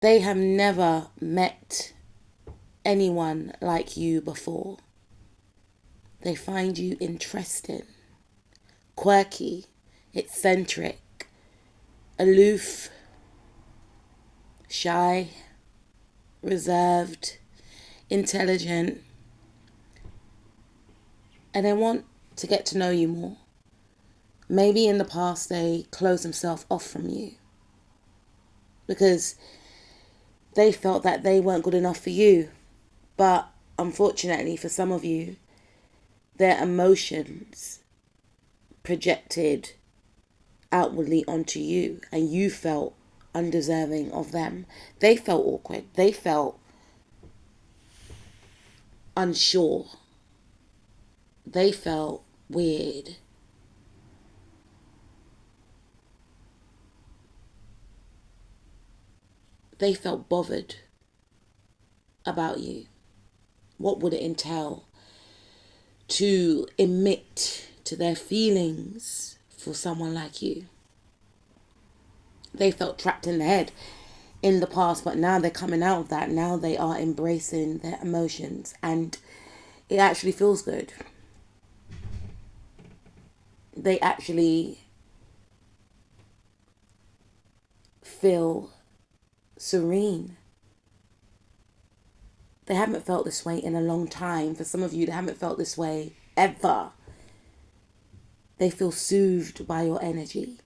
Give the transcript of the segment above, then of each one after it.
They have never met anyone like you before. They find you interesting, quirky, eccentric, aloof, shy, reserved, intelligent, and they want to get to know you more. Maybe in the past they closed themselves off from you because they felt that they weren't good enough for you. But unfortunately for some of you, their emotions projected outwardly onto you and you felt undeserving of them. They felt awkward. They felt unsure. They felt weird. They felt bothered about you. What would it entail to admit to their feelings for someone like you? They felt trapped in the head in the past, but now they're coming out of that. Now they are embracing their emotions and it actually feels good. They actually feel serene. They haven't felt this way in a long time. For some of you, they haven't felt this way ever. They feel soothed by your energy.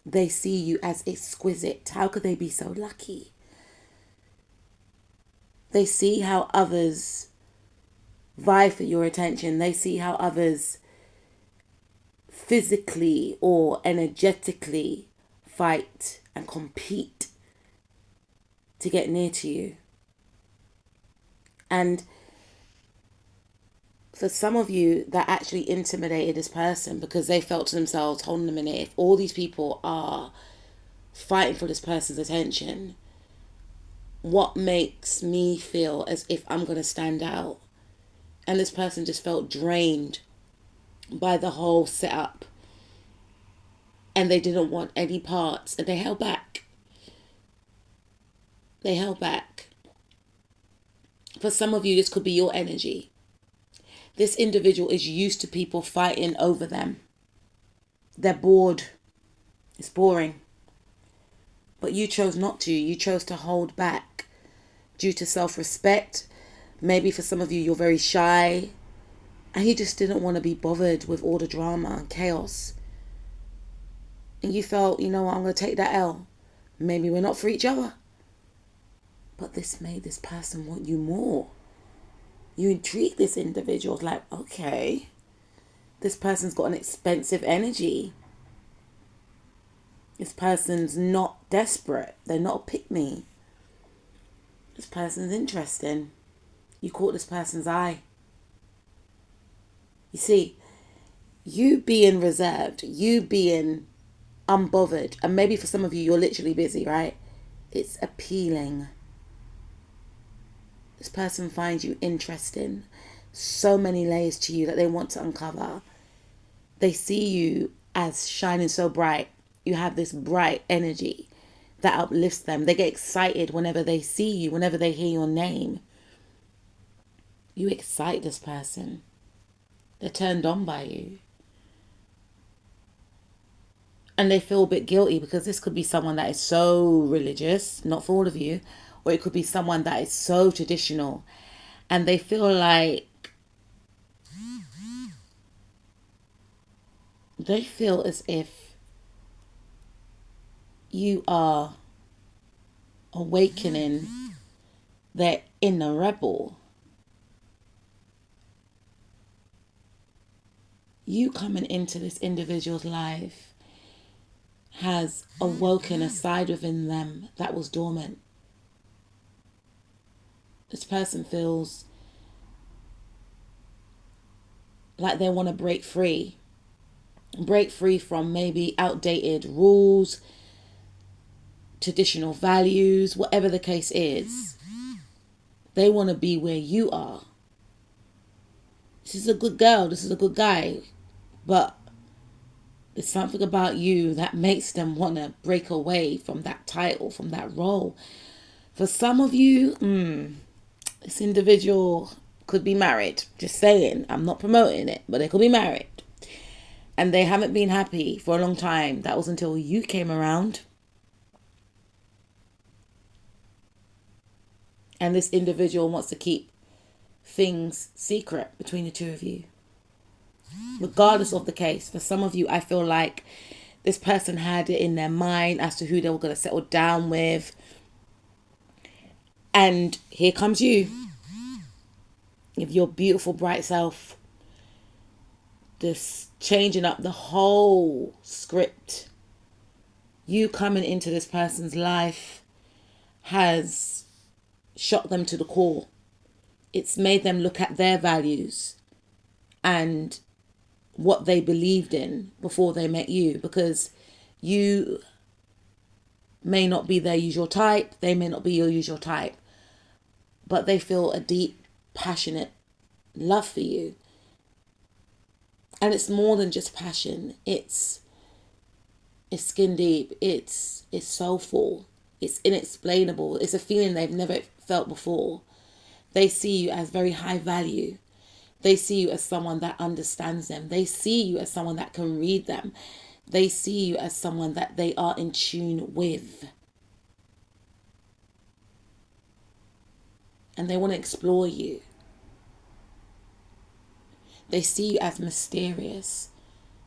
They see you as exquisite. How could they be so lucky? They see how others vie for your attention. They see how others physically or energetically fight and compete to get near to you. And for some of you, that actually intimidated this person because they felt to themselves, hold on a minute, if all these people are fighting for this person's attention, what makes me feel as if I'm going to stand out? And this person just felt drained by the whole setup. And they didn't want any parts. And they held back. They held back. For some of you, this could be your energy. This individual is used to people fighting over them. They're bored. It's boring. But you chose not to. You chose to hold back due to self-respect. Maybe for some of you, you're very shy. And you just didn't want to be bothered with all the drama and chaos. And you felt, you know what, I'm going to take that L. Maybe we're not for each other. But this made this person want you more. You intrigue this individual. Like, okay, this person's got an expensive energy. This person's not desperate. They're not a pick-me. This person's interesting. You caught this person's eye. You see, you being reserved, you being unbothered, and maybe for some of you, you're literally busy, right? It's appealing. This person finds you interesting. So many layers to you that they want to uncover. They see you as shining so bright. You have this bright energy that uplifts them. They get excited whenever they see you, whenever they hear your name. You excite this person. They're turned on by you. And they feel a bit guilty because this could be someone that is so religious, not for all of you, or it could be someone that is so traditional. And they feel like they feel as if you are awakening their inner rebel. You coming into this individual's life has awoken a side within them that was dormant. This person feels like they want to break free from maybe outdated rules, traditional values, whatever the case is. They want to be where you are. This is a good girl, this is a good guy, but there's something about you that makes them want to break away from that title, from that role, For some of you, this individual could be married. Just saying. I'm not promoting it, but they could be married. And they haven't been happy for a long time. That was until you came around. And this individual wants to keep things secret between the two of you. Regardless of the case, for some of you, I feel like this person had it in their mind as to who they were going to settle down with. And here comes you. With your beautiful, bright self. This changing up the whole script. You coming into this person's life has shocked them to the core. It's made them look at their values and what they believed in before they met you, because you may not be their usual type, they may not be your usual type, but they feel a deep, passionate love for you. And it's more than just passion. It's skin deep. It's soulful. It's inexplainable. It's a feeling they've never felt before. They see you as very high value. They see you as someone that understands them. They see you as someone that can read them. They see you as someone that they are in tune with. And they want to explore you. They see you as mysterious.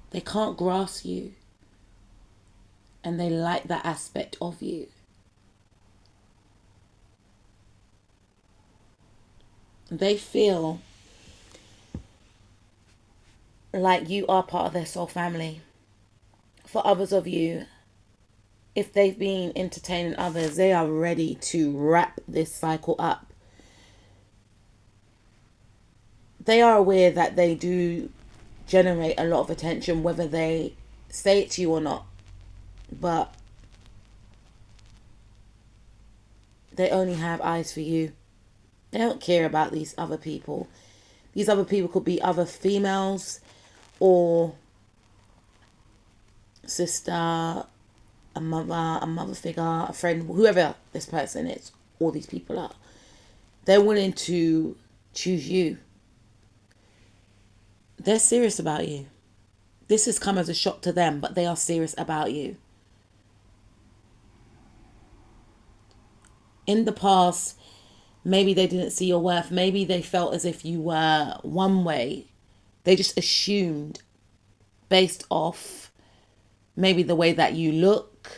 They can't grasp you. And they like that aspect of you. They feel like you are part of their soul family. For others of you, if they've been entertaining others, they are ready to wrap this cycle up. They are aware that they do generate a lot of attention, whether they say it to you or not. But they only have eyes for you. They don't care about these other people. These other people could be other females or sister, a mother figure, a friend, whoever this person is, all these people are. They're willing to choose you. They're serious about you. This has come as a shock to them, but they are serious about you. In the past, maybe they didn't see your worth. Maybe they felt as if you were one way. They just assumed based off maybe the way that you look,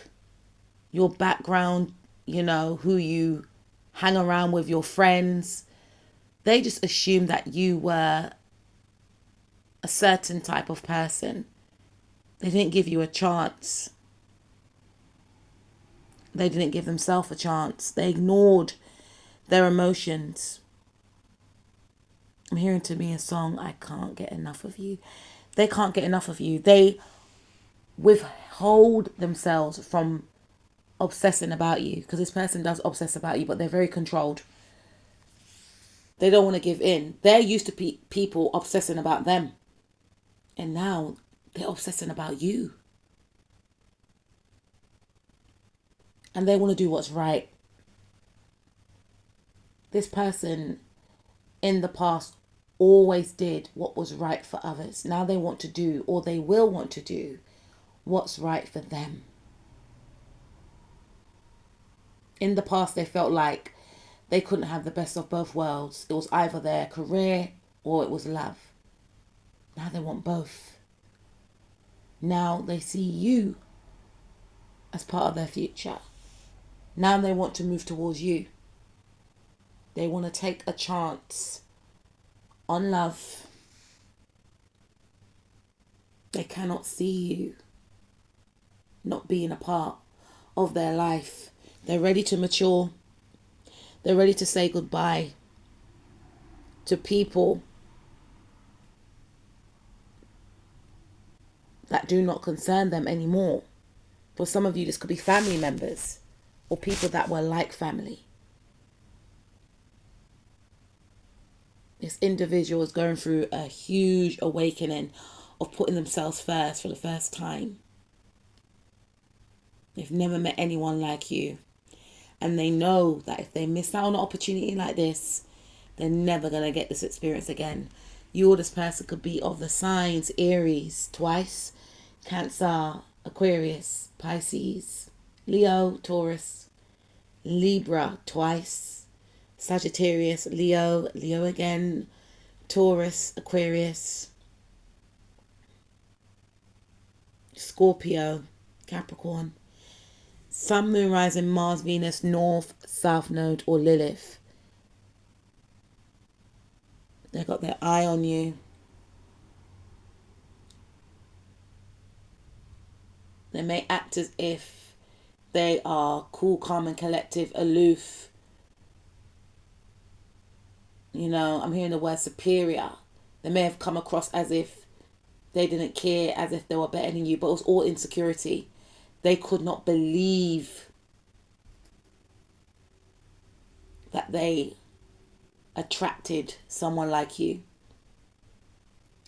your background, who you hang around with, your friends. They just assumed that you were a certain type of person. They didn't give you a chance. They didn't give themselves a chance. They ignored their emotions. I'm hearing to me a song, I Can't Get Enough of You. They can't get enough of you. They withhold themselves from obsessing about you, because this person does obsess about you, but they're very controlled. They don't want to give in. They're used to people obsessing about them. And now they're obsessing about you. And they want to do what's right. This person in the past always did what was right for others. Now they want to do, or they will want to do, what's right for them. In the past, they felt like they couldn't have the best of both worlds. It was either their career or it was love. Now they want both. Now they see you as part of their future. Now they want to move towards you. They want to take a chance on love. They cannot see you not being a part of their life. They're ready to mature. They're ready to say goodbye to people that do not concern them anymore. For some of you, this could be family members or people that were like family. This individual is going through a huge awakening of putting themselves first for the first time. They've never met anyone like you. And they know that if they miss out on an opportunity like this, they're never going to get this experience again. You or this person could be of the signs Aries twice, Cancer, Aquarius, Pisces, Leo, Taurus, Libra twice, Sagittarius, Leo, Leo again, Taurus, Aquarius, Scorpio, Capricorn, Sun, Moon, Rising, Mars, Venus, North, South Node, or Lilith. They got their eye on you. They may act as if they are cool, calm, and collective, aloof. You know, I'm hearing the word superior. They may have come across as if they didn't care, as if they were better than you, but it was all insecurity. They could not believe that they attracted someone like you.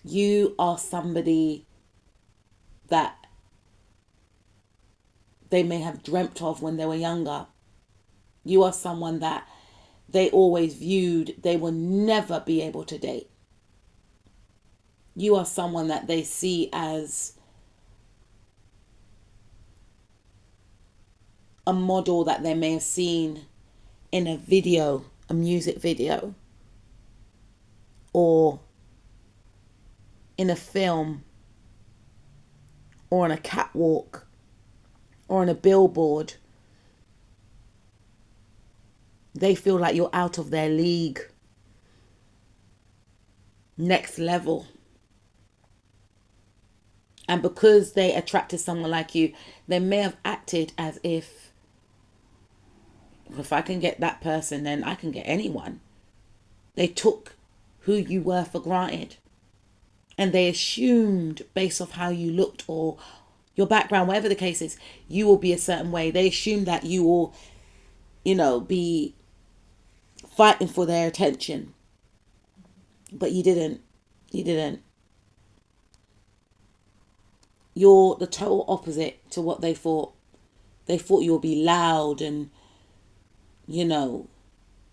You are somebody that they may have dreamt of when they were younger. You are someone that they always viewed they will never be able to date. You are someone that they see as a model that they may have seen in a video, a music video, or in a film, or on a catwalk, or on a billboard. They feel like you're out of their league. Next level. And because they attracted someone like you, they may have acted as if I can get that person, then I can get anyone. They took who you were for granted. And they assumed, based off how you looked or your background, whatever the case is, you will be a certain way. They assumed that you will, be fighting for their attention. But you didn't. You didn't. You're the total opposite to what they thought. They thought you would be loud and,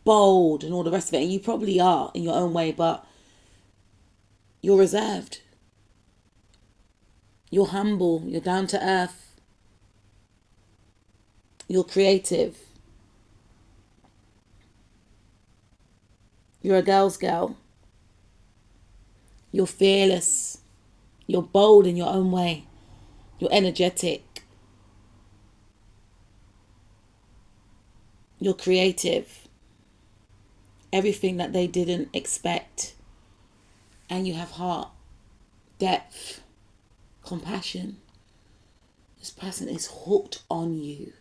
bold and all the rest of it. And you probably are in your own way, but you're reserved. You're humble. You're down to earth. You're creative. You're a girl's girl. You're fearless. You're bold in your own way. You're energetic. You're creative. Everything that they didn't expect. And you have heart, depth, compassion. This person is hooked on you.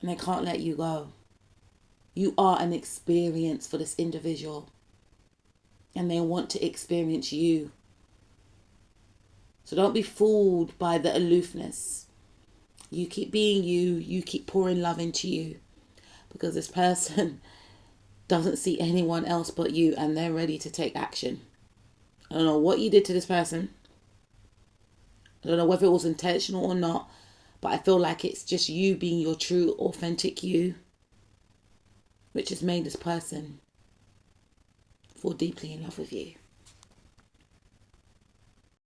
And they can't let you go. You are an experience for this individual. And they want to experience you. So don't be fooled by the aloofness. You keep being you. You keep pouring love into you. Because this person doesn't see anyone else but you. And they're ready to take action. I don't know what you did to this person. I don't know whether it was intentional or not. But I feel like it's just you being your true, authentic you. Which has made this person fall deeply in love with you.